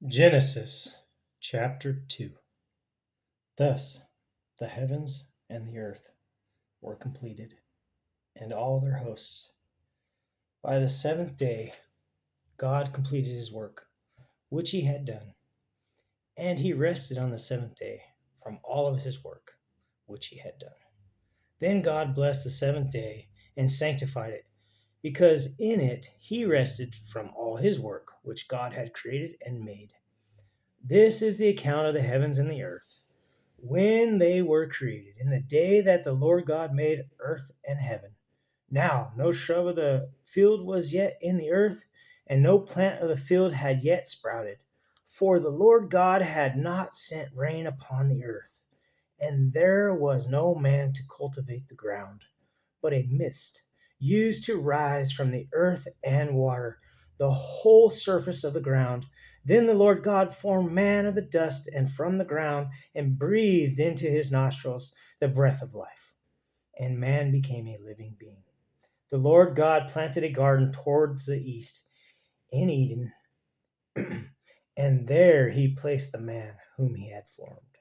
Genesis chapter 2. Thus the heavens and the earth were completed, and all their hosts. By the seventh day God completed his work, which he had done, and he rested on the seventh day from all of his work, which he had done. Then God blessed the seventh day and sanctified it, because in it he rested from all his work, which God had created and made. This is the account of the heavens and the earth when they were created, in the day that the Lord God made earth and heaven. Now no shrub of the field was yet in the earth, and no plant of the field had yet sprouted, for the Lord God had not sent rain upon the earth, and there was no man to cultivate the ground, but a mist used to rise from the earth and water the whole surface of the ground. Then the Lord God formed man of the dust and from the ground, and breathed into his nostrils the breath of life, and man became a living being. The Lord God planted a garden towards the east in Eden, and there he placed the man whom he had formed.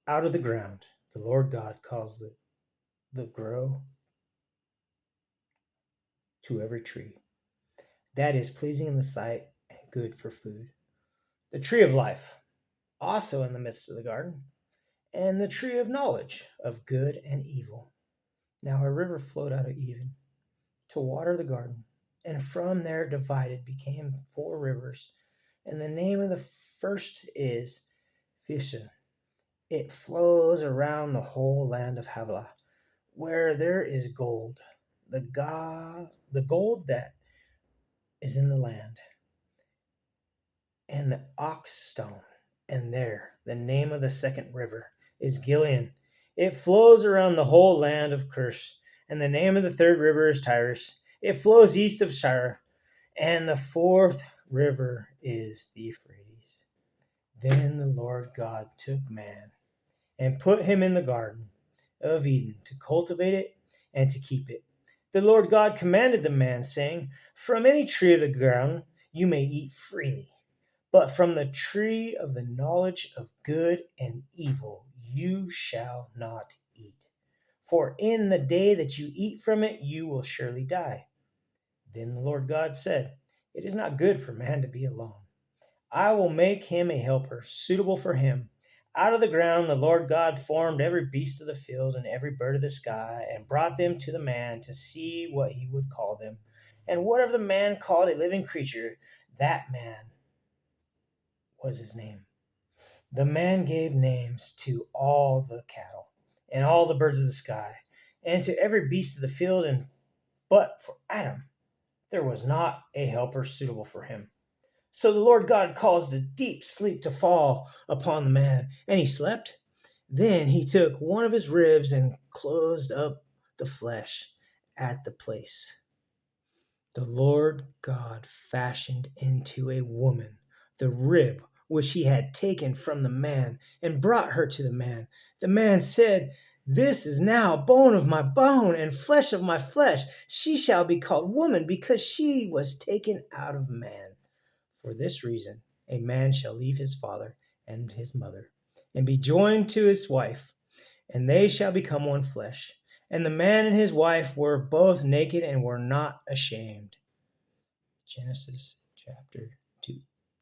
Out of the ground the Lord God caused the grow to every tree that is pleasing in the sight and good for food. The tree of life, also in the midst of the garden, and the tree of knowledge of good and evil. Now a river flowed out of Eden to water the garden, and from there it divided, became four rivers. And the name of the first is Pishon. It flows around the whole land of Havilah, where there is gold, the gold that is in the land, and the ox stone. And there, the name of the second river is Gileon. It flows around the whole land of Cush. And the name of the third river is Tigris. It flows east of Shire. And the fourth river is the Euphrates. Then the Lord God took man and put him in the garden of Eden to cultivate it and to keep it. The Lord God commanded the man, saying, "From any tree of the ground you may eat freely, but from the tree of the knowledge of good and evil you shall not eat. For in the day that you eat from it, you will surely die." Then the Lord God said, "It is not good for man to be alone. I will make him a helper suitable for him." Out of the ground the Lord God formed every beast of the field and every bird of the sky, and brought them to the man to see what he would call them. And whatever the man called a living creature, that man was his name. The man gave names to all the cattle and all the birds of the sky, and to every beast of the field, but for Adam there was not a helper suitable for him. So the Lord God caused a deep sleep to fall upon the man, and he slept. Then he took one of his ribs and closed up the flesh at the place. The Lord God fashioned into a woman the rib which he had taken from the man, and brought her to the man. The man said, "This is now bone of my bone and flesh of my flesh. She shall be called woman, because she was taken out of man. For this reason, a man shall leave his father and his mother, and be joined to his wife, and they shall become one flesh. And the man and his wife were both naked and were not ashamed." Genesis chapter 2.